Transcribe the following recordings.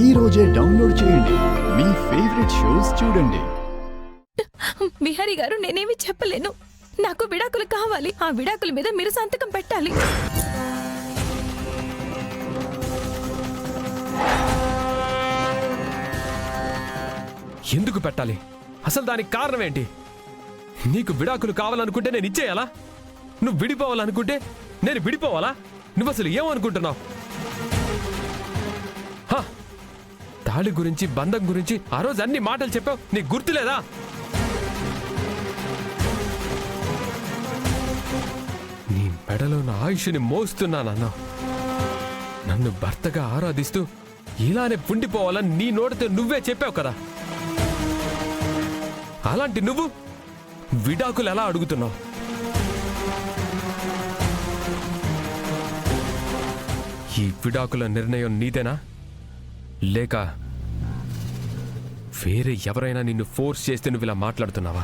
ఈ రోజే డౌన్లోడ్ చేయండి. మీ ఫేవరెట్ షోస్ చూడండి. బిహారీ గారు, నేనేమి చెప్పలేను. నాకు విడాకులు కావాలి. ఆ విడాకుల మీద మీరు సంతకం పెట్టాలి. ఎందుకు పెట్టాలి? అసలు దానికి కారణం ఏంటి? నీకు విడాకులు కావాలనుకుంటే నేను ఇచ్చేయాలా? నువ్వు విడిపోవాలనుకుంటే నేను విడిపోవాలా? నువ్వు అసలు ఏమనుకుంటున్నావు? తాళి గురించి, బంధం గురించి ఆ రోజు అన్ని మాటలు చెప్పావు, నీకు గుర్తులేదా? నీ మెడలో నా ఆయుష్ని మోస్తున్నానన్నా. నన్ను భర్తగా ఆరాధిస్తూ ఇలానే పుండిపోవాలని నీ నోటితో నువ్వే చెప్పావు కదా. అలాంటి నువ్వు విడాకులు ఎలా అడుగుతున్నావు? ఈ విడాకుల నిర్ణయం నీదేనా, లేక వేరే ఎవరైనా నిన్ను ఫోర్స్ చేస్తే నువ్వు ఇలా మాట్లాడుతున్నావా?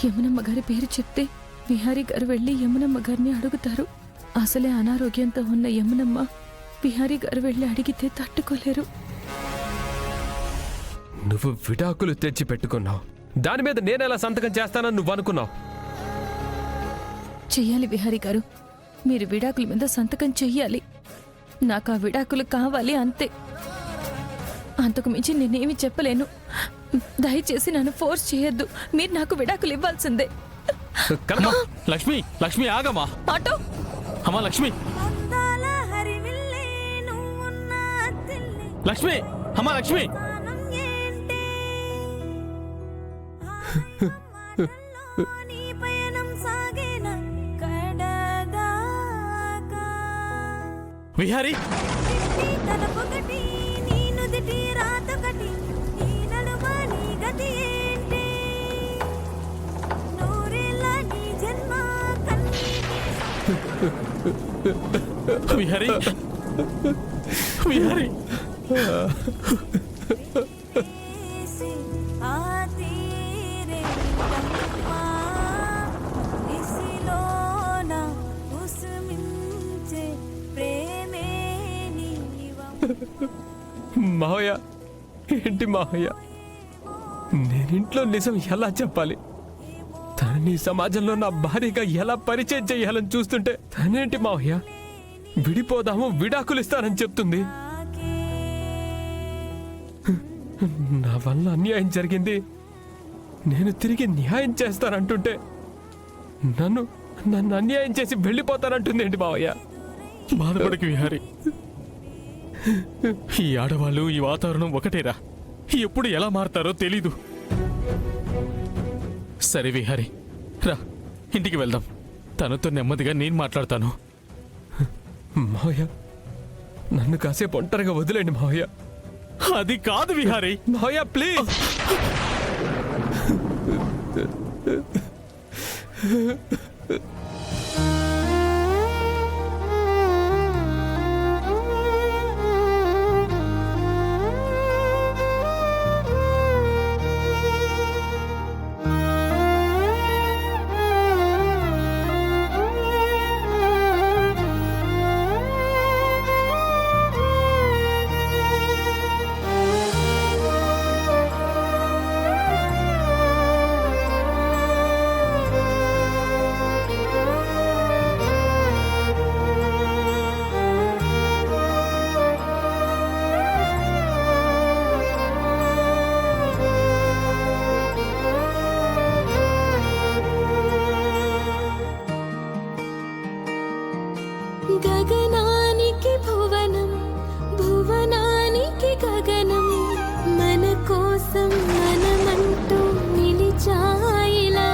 యమునమ్మ గారి పేరు చెప్తే బిహారీ గారు వెళ్లి యమునమ్మ గారిని అడుగుతారు. అసలే అనారోగ్యంతో ఉన్న యమునమ్మ బిహారీ గారు వెళ్లి అడిగితే తట్టుకోలేరు. నువ్వు విడాకులు తెచ్చి పెట్టుకున్నావు, దాని మీద నేనెలా సంతకం చేస్తానని నువ్వు అనుకున్నావు? చెయ్యాలి బిహారీ గారు, మీరు విడాకుల మీద సంతకం చెయ్యాలి. నాకు ఆ విడాకులు కావాలి, అంతే. అంతకు మించి నేనేమి చెప్పలేను. దయచేసి నన్ను ఫోర్స్ చేయొద్దు. మీరు నాకు విడాకులు ఇవ్వాల్సిందే. లక్ష్మి, లక్ష్మి ఆగమ్మా. ఆటో అమ్మా లక్ష్మి, లక్ష్మి, అమ్మా లక్ష్మి. విహారీ, విహారీ, విహారీ. మావయ్య, ఏంటి మావయ్య, నేనింట్లో నిజం ఎలా చెప్పాలి? తనని సమాజంలో నా భార్యగా ఎలా పరిచయం చేయాలని చూస్తుంటే తనేంటి మావయ్య విడిపోదాము, విడాకులు ఇస్తానని చెప్తుంది. నా వల్ల అన్యాయం జరిగింది, నేను తిరిగి న్యాయం చేస్తానంటుంటే నన్ను అన్యాయం చేసి వెళ్ళిపోతానంటుంది ఏంటి మావయ్య? బాధపడకు విహారీ, ఈ ఆడవాళ్ళు, ఈ వాతావరణం ఒకటేరా. ఎప్పుడు ఎలా మారతారో తెలీదు. సరే విహారీ, రా ఇంటికి వెళ్దాం. తనతో నెమ్మదిగా నేను మాట్లాడతాను. మావయ్య, నన్ను కాసేపు ఒంటరిగా వదిలేండి మావయ్య. అది కాదు విహారీ. మావయ్య ప్లీజ్. గగనానికి భువనం, భువనానికి గగనం, మన కోసం మనమంటూ నిలిచాయిలా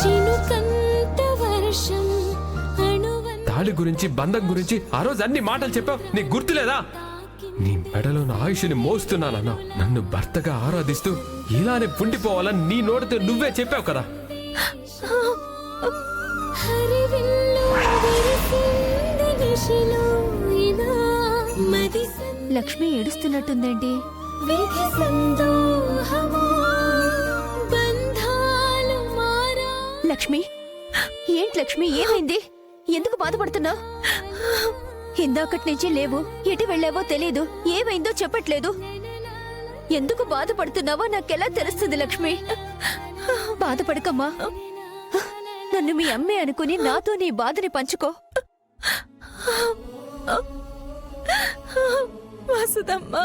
చినుకంత వర్షం. తాళి గురించి, బంధం గురించి ఆ రోజు అన్ని మాటలు చెప్పావు, నీకు గుర్తులేదా? నీ మెడలో నా ఆయుష్ని మోస్తున్నానన్నా. నన్ను భర్తగా ఆరాధిస్తూ ఇలానే పుండిపోవాలని నీ నోటితో నువ్వే చెప్పావు కదా. లక్ష్మి ఏడుస్తున్నట్టుందండి. లక్ష్మి, ఏంటి లక్ష్మి, ఏమైంది? ఎందుకు బాధపడుతున్నావు? ఇందాకటి నుంచి లేవు, ఎటు వెళ్ళావో తెలీదు, ఏమైందో చెప్పట్లేదు. ఎందుకు బాధపడుతున్నావో నాకెలా తెలుస్తుంది లక్ష్మి? బాధపడకమ్మా. నన్ను మీ అమ్మే అనుకుని నాతో నీ బాధని పంచుకో. వసుదమ్మ,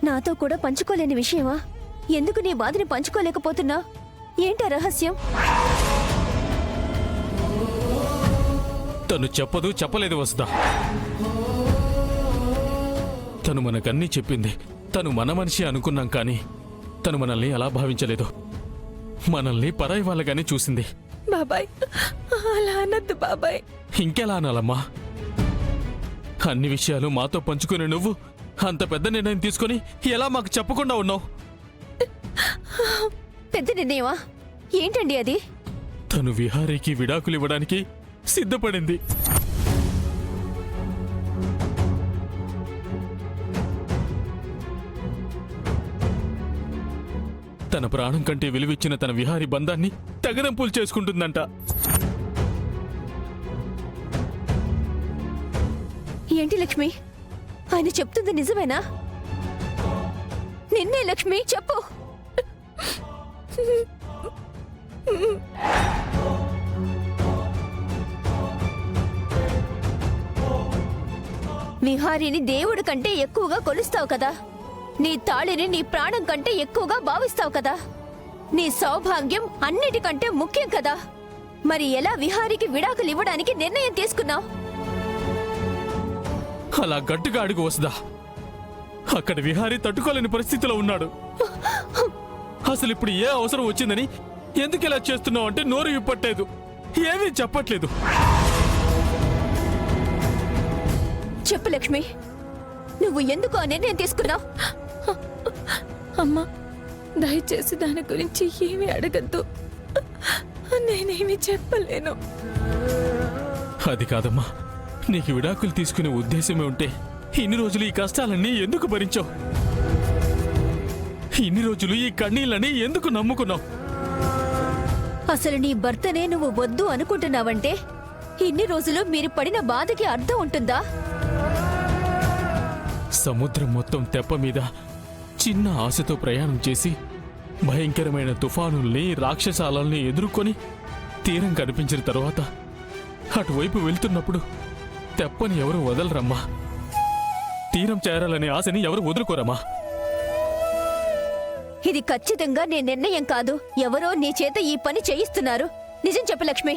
నాతో కూడా పంచుకోలేని విషయమా? ఎందుకు నీ బాధని పంచుకోలేకపోతున్నా? ఏంటా రహస్యం? తను చెప్పలేదు వసుదా. తను మనకన్నీ చెప్పింది. తను మన మనిషి అనుకున్నాం కానీ తను మనల్ని అలా భావించలేదు. మనల్ని పరాయి వాళ్ళగానే చూసింది. బాబాయ్ అలా అనద్దు బాబాయ్. ఇంకెలా అనాలమ్మా? అన్ని విషయాలు మాతో పంచుకుని నువ్వు అంత పెద్ద నిర్ణయం తీసుకొని ఎలా మాకు చెప్పకుండా ఉన్నావు? పెద్ద నిర్ణయమా? ఏంటండి అది? తను విహారీకి విడాకులు ఇవ్వడానికి సిద్ధపడింది. తన ప్రాణం కంటే విలువిచ్చిన తన విహారీ బంధాన్ని తెగరంపులు చేసుకుంటుందంట. ఏంటి లక్ష్మి, ఆయన చెప్తుంది నిజమేనా? నిన్నే లక్ష్మి, చెప్పు. విహారీని దేవుడి కంటే ఎక్కువగా కొలుస్తావు కదా. నీ తాళిని నీ ప్రాణం కంటే ఎక్కువగా భావిస్తావు కదా. నీ సౌభాగ్యం అన్నిటికంటే ముఖ్యం కదా. మరి ఎలా విహారీకి విడాకులు ఇవ్వడానికి నిర్ణయం తీసుకున్నావు? అలా గట్టిగా అడుగు వసుదా. అక్కడ విహారీ తట్టుకోలేని పరిస్థితిలో ఉన్నాడు. అసలు ఇప్పుడు ఏ అవసరం వచ్చిందని ఎందుకు ఇలా చేస్తున్నావు అంటే నోరు విప్పట్లేదు, ఏమీ చెప్పట్లేదు. చెప్పు లక్ష్మి, నువ్వు ఎందుకు ఆ నిర్ణయం తీసుకున్నావు? అమ్మా, దయచేసి దాని గురించి ఏమీ అడగద్దు. నేనేమి చెప్పలేను. అది కాదమ్మా, నీకు విడాకులు తీసుకునే ఉద్దేశమే ఉంటే ఇన్ని రోజులు ఈ కష్టాలన్నీ ఎందుకు భరించావు? ఇన్ని రోజులు ఈ కన్నీళ్ళని ఎందుకు నమ్ముకున్నావు? అసలు నీ భర్తనే నువ్వు వద్దు అనుకుంటున్నావంటే ఇన్ని రోజులు మీరు పడిన బాధకి అర్థం ఉంటుందా? సముద్రం మొత్తం తెప్ప మీద చిన్న ఆశతో ప్రయాణం చేసి భయంకరమైన తుఫానుల్ని రాక్షసాలని ఎదుర్కొని తీరం కనిపించిన తరువాత అటువైపు వెళ్తున్నప్పుడు తెప్పని ఎవరు వదలరమ్మా. తీరం చేరాలనే ఆశని ఎవరు వదులుకోరమ్మా. ఇది ఖచ్చితంగా నీ నిర్ణయం కాదు, ఎవరో నీ చేత ఈ పని చేయిస్తున్నారు. నిజం చెప్పు లక్ష్మి.